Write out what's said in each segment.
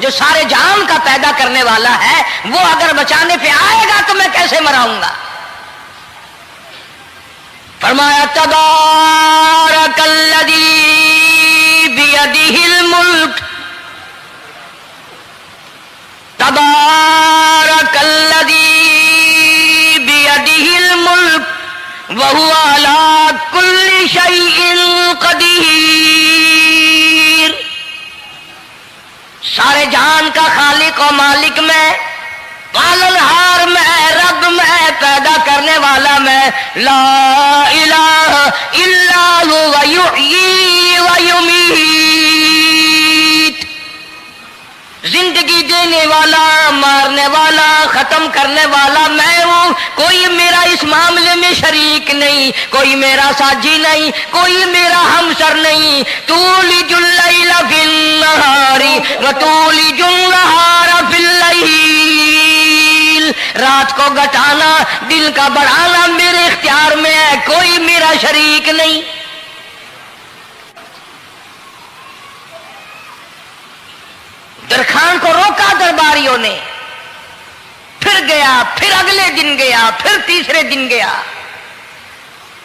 جو سارے جہان کا پیدا کرنے والا ہے وہ اگر بچانے پہ آئے گا تو میں کیسے مراؤں گا. فرمایا تبارک الذی بیدہ الملک، تبارک الذی بیدہ الملک وہو علی کل شیء قدیر. سارے جہان کا خالق و مالک میں، پالنہار میں، رب میں، پیدا کرنے والا میں، لا الہ الا هو یحیی و یمیت. زندگی دینے والا، مارنے والا، ختم کرنے والا میں ہوں. کوئی میرا اس معاملے میں شریک نہیں، کوئی میرا ساجی نہیں، کوئی میرا ہمسر نہیں. تولج اللیل فی النہار وتولج النہار فی اللیل. رات کو گھٹانا، دن کا بڑھانا میرے اختیار میں ہے، کوئی میرا شریک نہیں. درخان کو روکا درباریوں نے، پھر گیا، پھر اگلے دن گیا، پھر تیسرے دن گیا.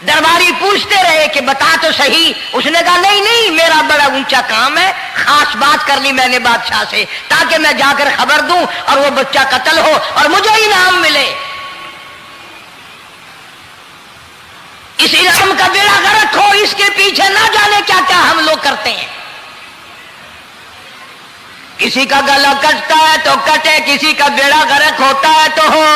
درباری پوچھتے رہے کہ بتا تو صحیح. اس نے کہا نہیں نہیں، میرا بڑا اونچا کام ہے، خاص بات کر لی میں نے بادشاہ سے تاکہ میں جا کر خبر دوں اور وہ بچہ قتل ہو اور مجھے انعام ملے. اس انعام کا بیڑا غرق ہو، اس کے پیچھے نہ جانے کیا کیا ہم لوگ کرتے ہیں. کسی کا گلا کٹتا ہے تو کٹے، کسی کا بیڑا غرق ہوتا ہے تو ہو،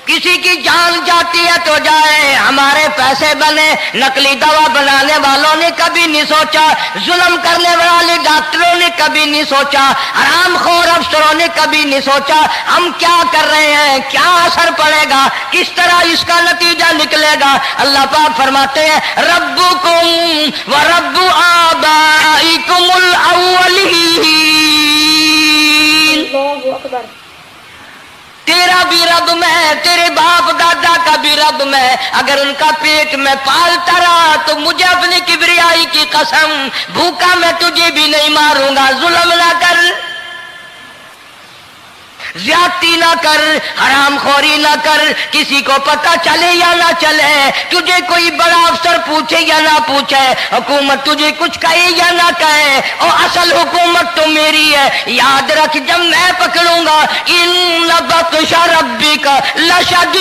کسی کی جان جاتی ہے تو جائے. ہمارے پیسے بنے. نقلی دوا بنانے والوں نے کبھی نہیں سوچا، ظلم کرنے والے ڈاکٹروں نے کبھی نہیں سوچا، حرام خور افسروں نے کبھی نہیں سوچا ہم کیا کر رہے ہیں، کیا اثر پڑے گا، کس طرح اس کا نتیجہ نکلے گا. اللہ پاک فرماتے ہیں ربکم و رب آبائکم الاولین. اللہ اکبر. تیرا بھی رب میں، تیرے باپ دادا کا بھی رب میں. اگر ان کا پیٹ میں پالتا رہا تو مجھے اپنی کبریائی کی قسم، بھوکا میں تجھے بھی نہیں ماروں گا. ظلم نہ کر، زیادتی نہ کر، حرام خوری نہ کر. کسی کو پتہ چلے یا نہ چلے، تجھے کوئی بڑا افسر پوچھے یا نہ پوچھے، حکومت تجھے کچھ کہے یا نہ کہے، اور اصل حکومت تو میری ہے. یاد رکھ جب میں پکڑوں گا ان بطش ربک لشدید،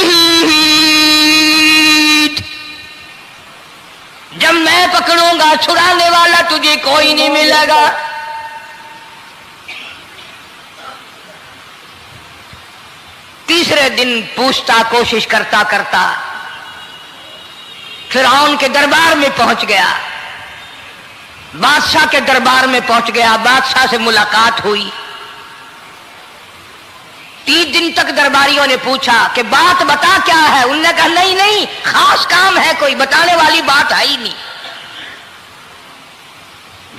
جب میں پکڑوں گا چھڑانے والا تجھے کوئی نہیں ملے گا. تیسرے دن پوچھتا، کوشش کرتا کرتا فرعون کے دربار میں پہنچ گیا، بادشاہ کے دربار میں پہنچ گیا. بادشاہ سے ملاقات ہوئی. 3 دن تک درباریوں نے پوچھا کہ بات بتا کیا ہے. انہوں نے کہا نہیں نہیں، خاص کام ہے، کوئی بتانے والی بات ہے ہی نہیں.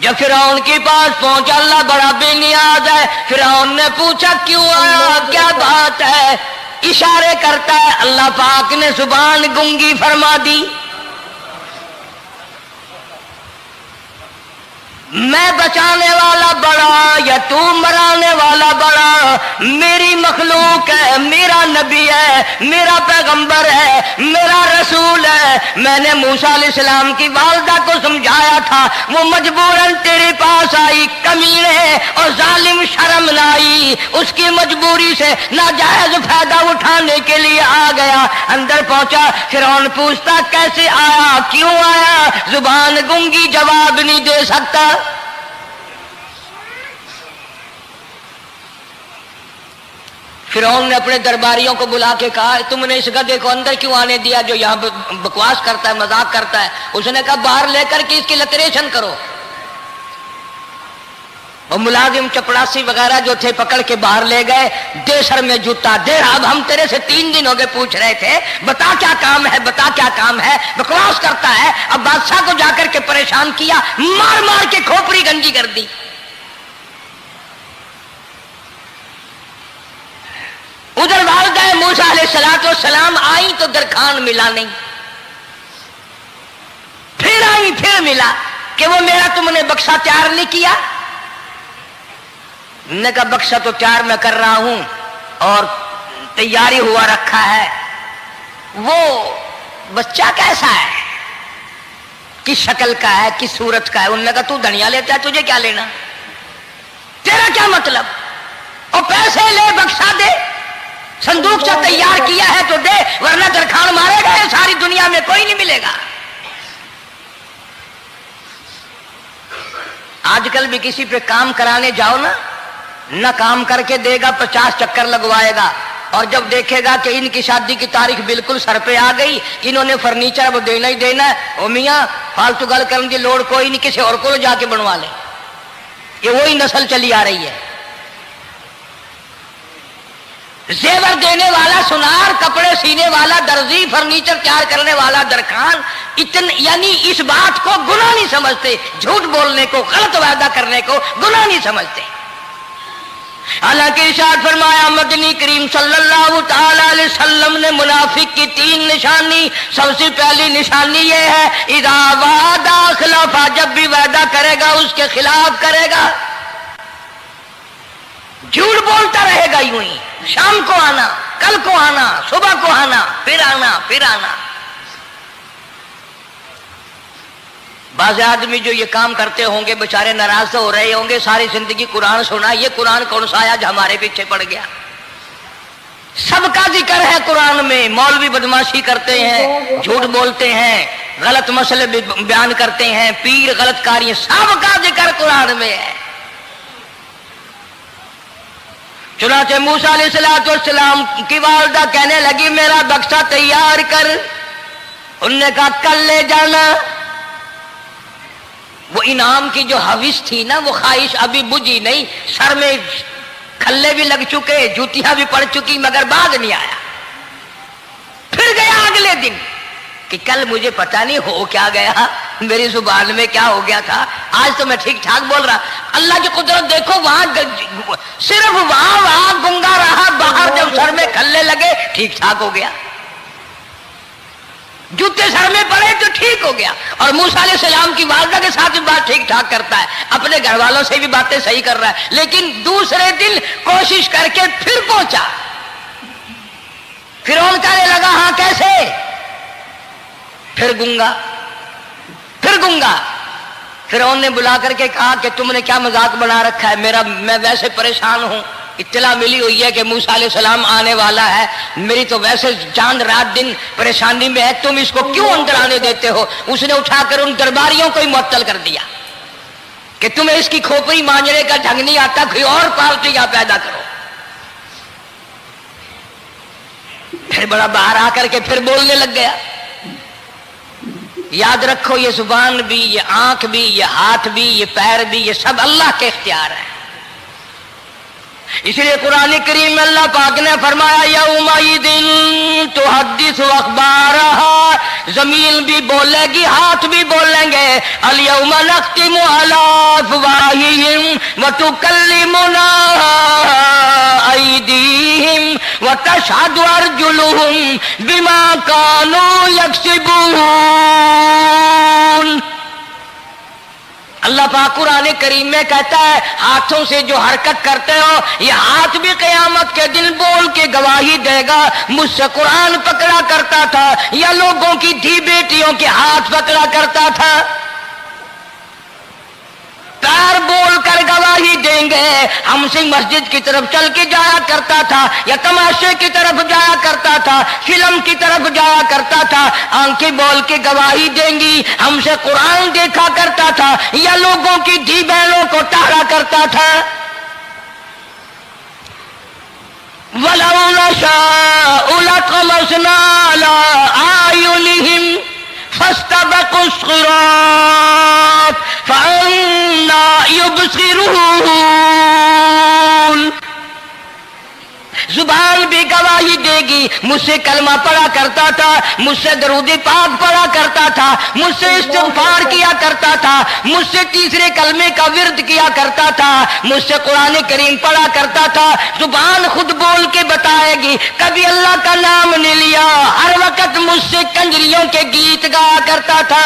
جب فرعون کے پاس پہنچا، اللہ بڑا بے نیاز ہے. فرعون نے پوچھا کیوں آیا، کیا بات ہے. اشارے کرتا ہے، اللہ پاک نے زبان گنگی فرما دی. میں بچانے والا بڑا یا تو مرانے والا بڑا؟ میری مخلوق ہے، میرا نبی ہے، میرا پیغمبر ہے، میرا رسول ہے. میں نے موسیٰ علیہ السلام کی والدہ کو سمجھایا تھا، وہ مجبوراً تیرے پاس آئی، کمینے اور ظالم شرم لائی، اس کی مجبوری سے ناجائز فائدہ اٹھانے کے لیے آ گیا. اندر پہنچا، فرعون پوچھتا کیسے آیا، کیوں آیا؟ زبان گنگی جواب نہیں دے سکتا. فرعون نے اپنے درباریوں کو بلا کے کہا تم نے اس گدھے کو اندر کیوں آنے دیا جو یہاں بکواس کرتا ہے، مذاق کرتا ہے؟ اس نے کہا باہر لے کر کے اس کی لتریشن کرو. وہ ملازم چپڑاسی وغیرہ جو تھے پکڑ کے باہر لے گئے. دے سر میں جوتا دے. اب ہم تیرے سے 3 دن ہو گئے پوچھ رہے تھے بتا کیا کام ہے، بتا کیا کام ہے، بکواس کرتا ہے. اب بادشاہ کو جا کر کے پریشان کیا، مار مار کے کھوپڑی گنجی کر دی. ادھر والدہ موسیٰ علیہ السلام آئی تو درخان ملا نہیں، پھر آئی پھر ملا. کہ وہ میرا تم نے بکسا تیار نہیں کیا؟ نے کہا بکسا تو تیار میں کر رہا ہوں اور تیاری ہوا رکھا ہے، وہ بچہ کیسا ہے، کس شکل کا ہے، کس صورت کا ہے؟ انہوں نے کہا تو دھنیا لیتا ہے، تجھے کیا لینا، تیرا کیا مطلب، اور پیسے لے بکسا دے، صندوق سے تیار کیا ہے تو دے، ورنہ درخان مارے گا، ساری دنیا میں کوئی نہیں ملے گا۔ آج کل بھی کسی پہ کام کرانے جاؤ نا، نہ کام کر کے دے گا، 50 چکر لگوائے گا، اور جب دیکھے گا کہ ان کی شادی کی تاریخ بالکل سر پہ آ گئی، انہوں نے فرنیچر وہ دینا ہی دینا ہے، او میاں فالتو گل کرنے کی لوڑ کوئی نہیں، کسی اور کو جا کے بنوا لے۔ یہ وہی نسل چلی آ رہی ہے، زیور دینے والا سنار، کپڑے سینے والا درزی، فرنیچر تیار کرنے والا درخان، یعنی اس بات کو گناہ نہیں سمجھتے، جھوٹ بولنے کو، غلط وعدہ کرنے کو گناہ نہیں سمجھتے۔ حالانکہ ارشاد فرمایا مدنی کریم صلی اللہ تعالی علیہ وسلم نے منافق کی 3 نشانی، سب سے پہلی نشانی یہ ہے اذا وعد خلاف، جب بھی وعدہ کرے گا اس کے خلاف کرے گا، جھوٹ بولتا رہے گا، یوں ہی شام کو آنا، کل کو آنا، صبح کو آنا، پھر آنا، پھر آنا۔ بعض آدمی جو یہ کام کرتے ہوں گے بیچارے ناراض ہو رہے ہوں گے، ساری زندگی قرآن سنا، یہ قرآن کون سا آیا جو ہمارے پیچھے پڑ گیا؟ سب کا ذکر ہے قرآن میں، مولوی بدماشی کرتے ہیں، جھوٹ بولتے ہیں، غلط مسئلے بیان کرتے ہیں، پیر غلط کاری، سب کا ذکر قرآن میں ہے۔ چنانچہ موسیٰ علیہ السلام کی والدہ کہنے لگی میرا بکسا تیار کر، انہوں نے کہا کل لے جانا۔ وہ انعام کی جو حوث تھی نا، وہ خواہش ابھی بجھی نہیں، سر میں کھلے بھی لگ چکے، جوتیاں بھی پڑ چکی، مگر بعد نہیں آیا۔ پھر گیا اگلے دن کہ کل مجھے پتہ نہیں ہو کیا گیا، میری زبان میں کیا ہو گیا تھا، آج تو میں ٹھیک ٹھاک بول رہا۔ اللہ کی قدرت دیکھو، وہاں صرف وہاں گنگا رہا، باہر جب سر میں کھلے لگے ٹھیک ٹھاک ہو گیا، جوتے سر میں پڑے تو ٹھیک ہو گیا۔ اور موسیٰ علیہ السلام کی والدہ کے ساتھ بھی بات ٹھیک ٹھاک کرتا ہے، اپنے گھر والوں سے بھی باتیں صحیح کر رہا ہے، لیکن دوسرے دن کوشش کر کے پھر پہنچا۔ فرعون کہنے لگا ہاں کیسے؟ پھر گنگا، پھر گنگا۔ فرعون نے بلا کر کے کہا کہ تم نے کیا مذاق بنا رکھا ہے، میں ویسے پریشان ہوں، اطلاع ملی ہوئی ہے کہ موسیٰ علیہ السلام آنے والا ہے، میری تو ویسے جان رات دن پریشانی میں ہے، تم اس کو کیوں اندر آنے دیتے ہو؟ اس نے اٹھا کر ان درباریوں کو ہی معطل کر دیا کہ تمہیں اس کی کھوپڑی مانجنے کا ڈھنگ نہیں آتا، کوئی اور پارٹی یہاں پیدا کرو۔ پھر بڑا باہر آ کر کے پھر بولنے لگ گیا۔ یاد رکھو یہ زبان بھی، یہ آنکھ بھی، یہ ہاتھ بھی، یہ پیر بھی، یہ سب اللہ کے اختیار ہے۔ اس لیے قرآن کریم میں اللہ پاک نے فرمایا یومئذ تحدث اخبارہا، زمین بھی بولے گی، ہاتھ بھی بولیں گے، الیوم نختم علی افواہہم وتکلمنا ایدیہم وتشہد ارجلہم بما کانوا یکسبون۔ اللہ پاک قرآن کریم میں کہتا ہے ہاتھوں سے جو حرکت کرتے ہو، یہ ہاتھ بھی قیامت کے دن بول کے گواہی دے گا مجھ سے قرآن پکڑا کرتا تھا یا لوگوں کی دھی بیٹیوں کے ہاتھ پکڑا کرتا تھا۔ پیر بول کر گواہی دیں گے ہم سے مسجد کی طرف چل کے جایا کرتا تھا یا تماشے کی طرف جایا کرتا تھا، فلم کی طرف جایا کرتا تھا، آنکھیں بول کے گواہی دیں گی ہم سے قرآن دیکھا کرتا تھا یا لوگوں کی دھی بہنوں کو ٹہرا کرتا تھا۔ وَلَوْ نَشَاءُ لَطَمَسْنَا عَلَىٰ أَعْيُنِهِمْ فَاسْتَبَقُوا الصِّرَاطَ فَأَنَّىٰ يُبْصِرُونَ۔ زبان بھی گواہی دے گی، مجھ سے کلمہ پڑھا کرتا تھا، مجھ سے درود پاک پڑھا کرتا تھا، مجھ سے استغفار کیا کرتا تھا، مجھ سے تیسرے کلمے کا ورد کیا کرتا تھا، مجھ سے قرآن کریم پڑھا کرتا تھا۔ زبان خود بول کے بتائے گی، کبھی اللہ کا نام نہیں لیا، ہر وقت مجھ سے کنجریوں کے گیت گایا کرتا تھا۔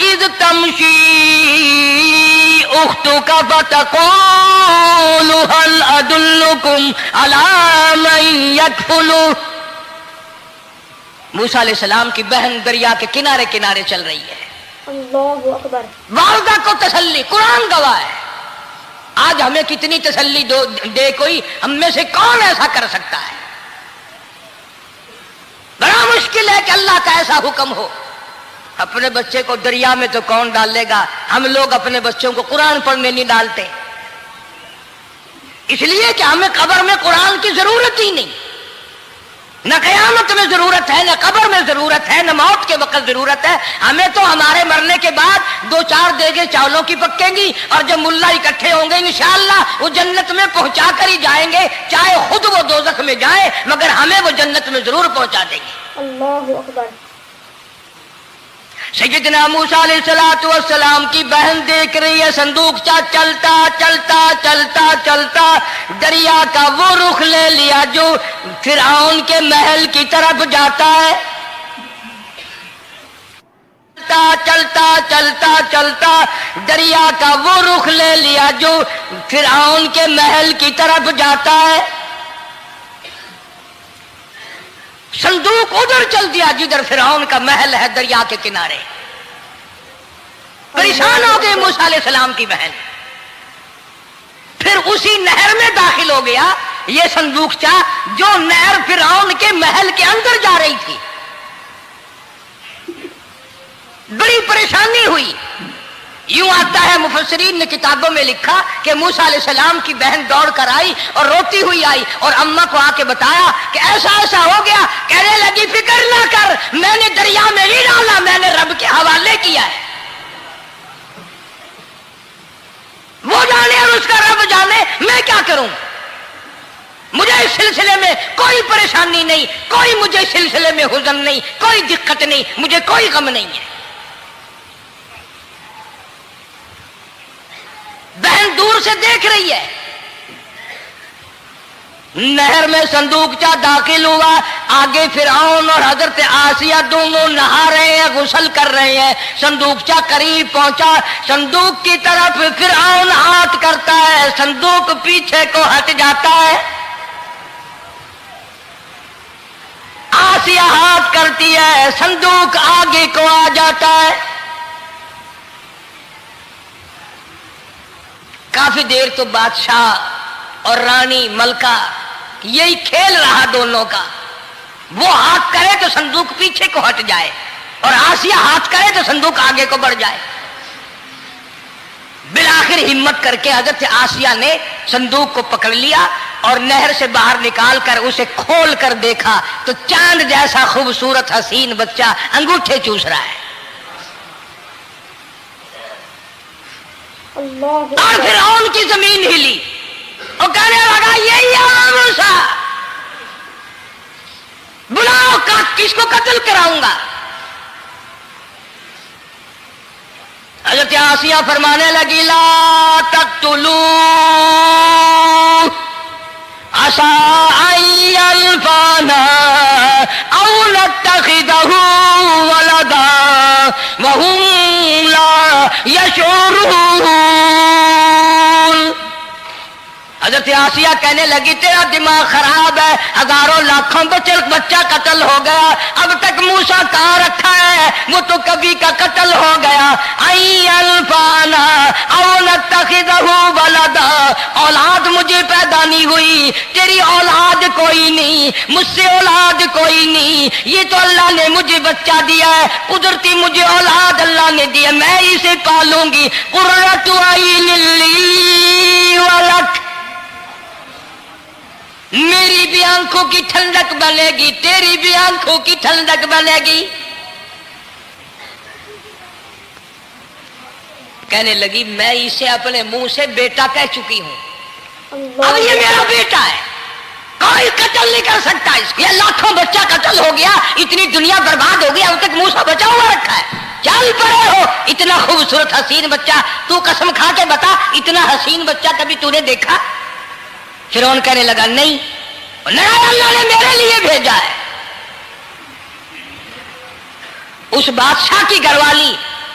اذ تمشی اختک فتقول هل ادلکم علی من یکفل. موسیٰ علیہ السلام کی بہن دریا کے کنارے کنارے چل رہی ہے. اللہ اکبر. والدہ کو تسلی، قرآن گواہ ہے. آج ہمیں کتنی تسلی دے کوئی، ہم میں سے کون ایسا کر سکتا ہے؟ بڑا مشکل ہے کہ اللہ کا ایسا حکم ہو. اپنے بچے کو دریا میں تو کون ڈالے گا؟ ہم لوگ اپنے بچوں کو قرآن پڑھنے نہیں ڈالتے، اس لیے کہ ہمیں قبر میں قرآن کی ضرورت ہی نہیں. نہ قیامت میں ضرورت ہے، نہ قبر میں ضرورت ہے، نہ موت کے وقت ضرورت ہے. ہمیں تو ہمارے مرنے کے بعد 2-4 دیگیں چاولوں کی پکیں گی، اور جب ملا اکٹھے ہوں گے انشاءاللہ وہ جنت میں پہنچا کر ہی جائیں گے، چاہے خود وہ دوزخ میں جائیں، مگر ہمیں وہ جنت میں ضرور پہنچا دیں گے. اللہ اکبر. سیدنا موسیٰ علیہ السلام کی بہن دیکھ رہی ہے صندوقچہ چلتا چلتا چلتا چلتا دریا کا وہ رخ لے لیا جو فرعون کے محل کی طرف جاتا ہے. چلتا چلتا چلتا دریا کا وہ رخ لے لیا جو فرعون کے محل کی طرف جاتا ہے. صندوق ادھر چل دیا جدھر فرعون کا محل ہے دریا کے کنارے. پریشان ہو گئے موسیٰ علیہ السلام کی بہن. پھر اسی نہر میں داخل ہو گیا یہ صندوقچہ جو نہر فرعون کے محل کے اندر جا رہی تھی. بڑی پریشانی ہوئی. یوں آتا ہے مفسرین نے کتابوں میں لکھا کہ موسیٰ علیہ السلام کی بہن دوڑ کر آئی اور روتی ہوئی آئی اور اماں کو آ کے بتایا کہ ایسا ایسا ہو گیا. کہنے لگی فکر نہ کر، میں نے دریا میں نہیں ڈالا، میں نے رب کے حوالے کیا ہے. وہ جانے اور اس کا رب جانے، میں کیا کروں. مجھے اس سلسلے میں کوئی پریشانی نہیں، کوئی مجھے اس سلسلے میں حزن نہیں، کوئی دقت نہیں، مجھے کوئی غم نہیں ہے. بہن دور سے دیکھ رہی ہے. نہر میں صندوقچہ داخل ہوا، آگے فرعون اور حضرت آسیہ دونوں نہا رہے ہیں، غسل کر رہے ہیں. صندوقچہ قریب پہنچا، صندوق کی طرف فرعون ہاتھ کرتا ہے، صندوق پیچھے کو ہٹ جاتا ہے. آسیہ ہاتھ کرتی ہے، صندوق آگے کو آ جاتا ہے. کافی دیر تو بادشاہ اور رانی ملکہ یہی کھیل رہا دونوں کا. وہ ہاتھ کرے تو صندوق پیچھے کو ہٹ جائے اور آسیہ ہاتھ کرے تو صندوق آگے کو بڑھ جائے. بالآخر ہمت کر کے حضرت آسیہ نے صندوق کو پکڑ لیا اور نہر سے باہر نکال کر اسے کھول کر دیکھا تو چاند جیسا خوبصورت حسین بچہ انگوٹھے چوس رہا ہے. اور فرعون کی زمین ہلی اور کہنے لگا یہی ہے موسیٰ، بلاؤ کس کو قتل کراؤں گا. حضرت آسیہ فرمانے لگی لا تقتلوا عسى أن ينفعنا أو نتخذه ولدا وهم لا يشعرون. حضرت آسیہ کہنے لگی تیرا دماغ خراب ہے، ہزاروں لاکھوں بچہ قتل ہو گیا، اب تک موسیٰ کہاں رکھا ہے، وہ تو کبھی کا قتل ہو گیا. انفعنا او نتخذہ ولدا، اولاد مجھے پیدا نہیں ہوئی، تیری اولاد کوئی نہیں، مجھ سے اولاد کوئی نہیں، یہ تو اللہ نے مجھے بچہ دیا ہے، قدرتی مجھے اولاد اللہ نے دیا، میں اسے پالوں گی. قرۃ عین لی ولک، میری بھی آنکھوں کی ٹھنڈک بنے گی، تیری بھی آنکھوں کی ٹھنڈک بنے گی. کہنے لگی میں اسے اپنے منہ سے بیٹا کہہ چکی ہوں، اب یہ میرا بیٹا ہے، کوئی قتل نہیں کر سکتا اس کو. یہ لاکھوں بچہ قتل ہو گیا، اتنی دنیا برباد ہو گئی، اب تک موسیٰ بچا ہوا رکھا ہے. چل پڑے ہو، اتنا خوبصورت حسین بچہ، تو قسم کھا کے بتا اتنا حسین بچہ کبھی تو نے دیکھا؟ فرعون کہنے لگا نہیں، اللہ نے میرے لیے بھیجا ہے. اس بادشاہ کی گھر والی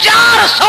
400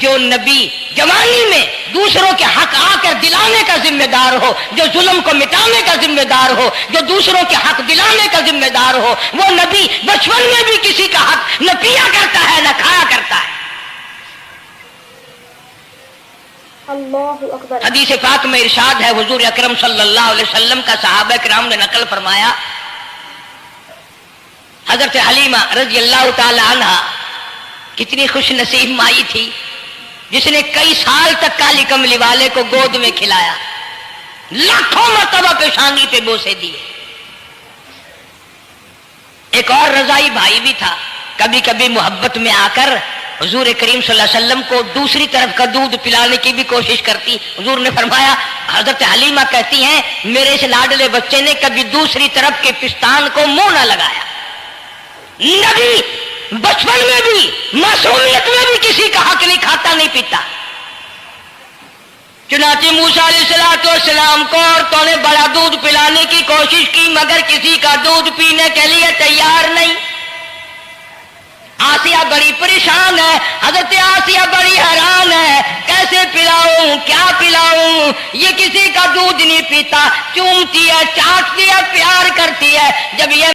جو نبی جوانی میں دوسروں کے حق آ کر دلانے کا ذمہ دار ہو، جو ظلم کو مٹانے کا ذمہ دار ہو، جو دوسروں کے حق دلانے کا ذمہ دار ہو، وہ نبی بچپن میں بھی کسی کا حق نہ پیا کرتا ہے نہ کھایا کرتا ہے۔ اللہ اکبر۔ حدیث پاک میں ارشاد ہے، حضور اکرم صلی اللہ علیہ وسلم کا صحابہ کرام نے نقل فرمایا، حضرت حلیمہ رضی اللہ تعالی عنہ کتنی خوش نصیب مائی تھی جس نے کئی سال تک کالی کملی والے کو گود میں کھلایا، لاکھوں مرتبہ پیشانی پہ بوسے دیے۔ ایک اور رضائی بھائی بھی تھا، کبھی کبھی محبت میں آ کر حضور کریم صلی اللہ علیہ وسلم کو دوسری طرف کا دودھ پلانے کی بھی کوشش کرتی۔ حضور نے فرمایا، حضرت حلیمہ کہتی ہیں میرے اس لاڈلے بچے نے کبھی دوسری طرف کے پستان کو منہ نہ لگایا۔ نبی بچپن میں بھی معصومیت میں بھی کسی کا حق نہیں کھاتا نہیں پیتا۔ چنانچہ موسیٰ علیہ السلام کو عورتوں نے بڑا دودھ پلانے کی کوشش کی مگر کسی کا دودھ پینے کے لیے تیار نہیں۔ آسیہ بڑی پریشان ہے، حضرت آسیہ بڑی حیران ہے، کیسے پلاؤں کیا پلاؤں، یہ کسی کا دودھ نہیں پیتا، چومتی ہے چاٹتی ہے پیار کرتی ہے۔ جب یہ